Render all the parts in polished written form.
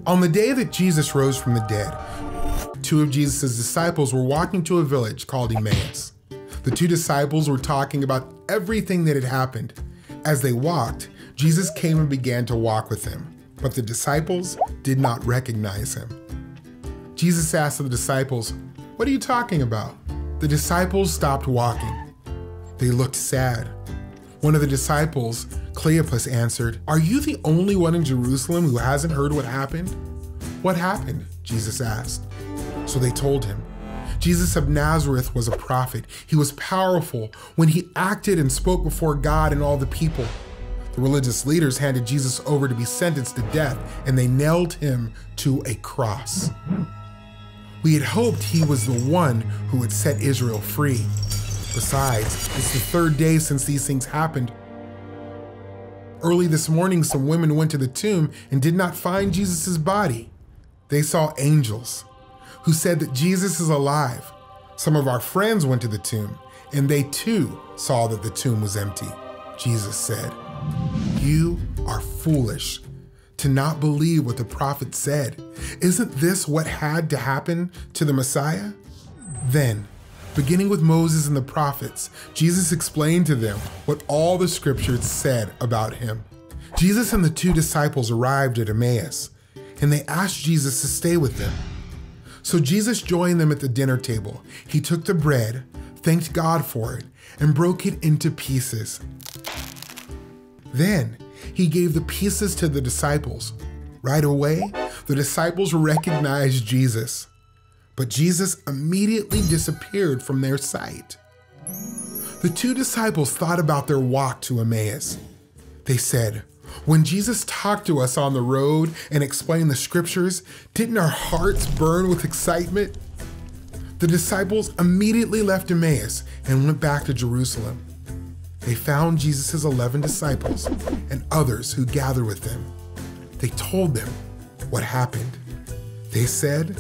On the day that Jesus rose from the dead, two of Jesus' disciples were walking to a village called Emmaus. The two disciples were talking about everything that had happened. As they walked, Jesus came and began to walk with them, but the disciples did not recognize him. Jesus asked the disciples, "What are you talking about?" The disciples stopped walking. They looked sad. One of the disciples, Cleopas, answered, "Are you the only one in Jerusalem who hasn't heard what happened?" "What happened?" Jesus asked. So they told him. Jesus of Nazareth was a prophet. He was powerful when he acted and spoke before God and all the people. The religious leaders handed Jesus over to be sentenced to death, and they nailed him to a cross. We had hoped he was the one who would set Israel free. Besides, it's the third day since these things happened. Early this morning, some women went to the tomb and did not find Jesus' body. They saw angels who said that Jesus is alive. Some of our friends went to the tomb, and they too saw that the tomb was empty. Jesus said, "You are foolish to not believe what the prophet said. Isn't this what had to happen to the Messiah?" Then, beginning with Moses and the prophets, Jesus explained to them what all the scriptures said about him. Jesus and the two disciples arrived at Emmaus, and they asked Jesus to stay with them. So Jesus joined them at the dinner table. He took the bread, thanked God for it, and broke it into pieces. Then he gave the pieces to the disciples. Right away, the disciples recognized Jesus, but Jesus immediately disappeared from their sight. The two disciples thought about their walk to Emmaus. They said, "When Jesus talked to us on the road and explained the scriptures, didn't our hearts burn with excitement?" The disciples immediately left Emmaus and went back to Jerusalem. They found Jesus' 11 disciples and others who gathered with them. They told them what happened. They said,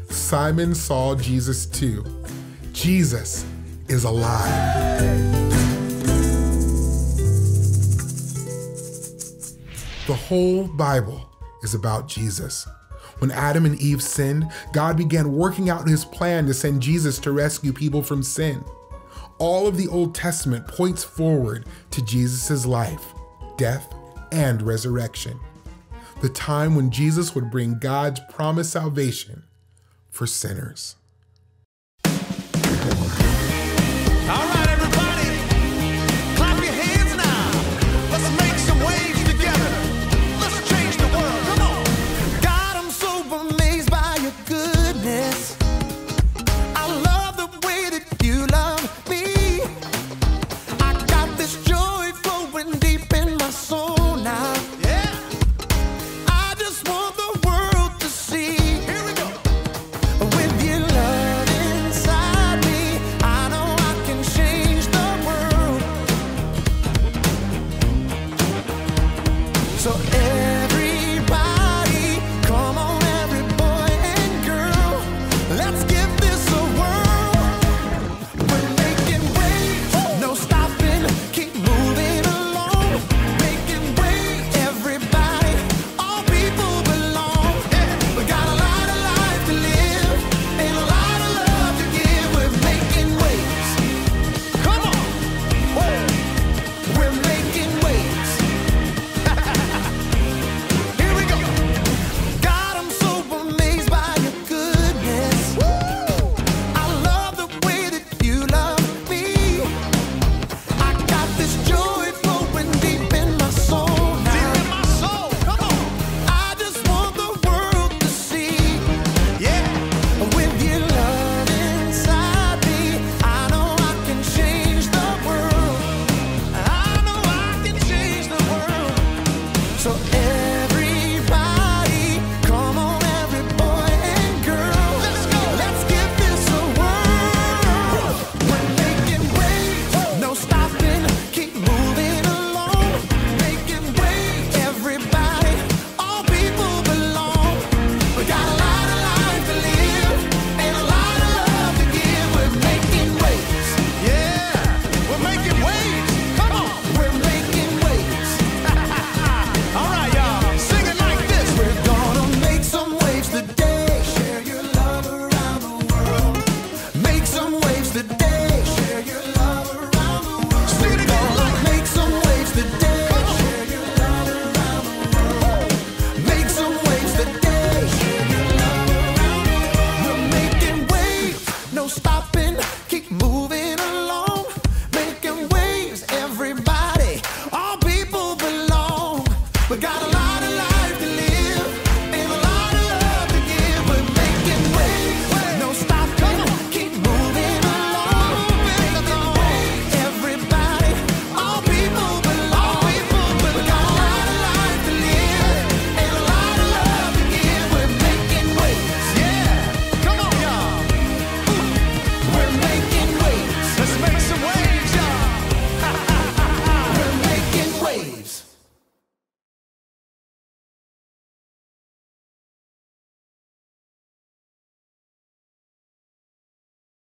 "Simon saw Jesus too. Jesus is alive." The whole Bible is about Jesus. When Adam and Eve sinned, God began working out his plan to send Jesus to rescue people from sin. All of the Old Testament points forward to Jesus' life, death, and resurrection. The time when Jesus would bring God's promised salvation for sinners. All right, everybody, clap your hands now. Let's make some waves together. Let's change the world. Come on. God, I'm so amazed by your goodness. I love the way that you love me. I got this joy flowing deep in my soul now. Yeah. I just want the world to see. Here we go. With your love. stopping.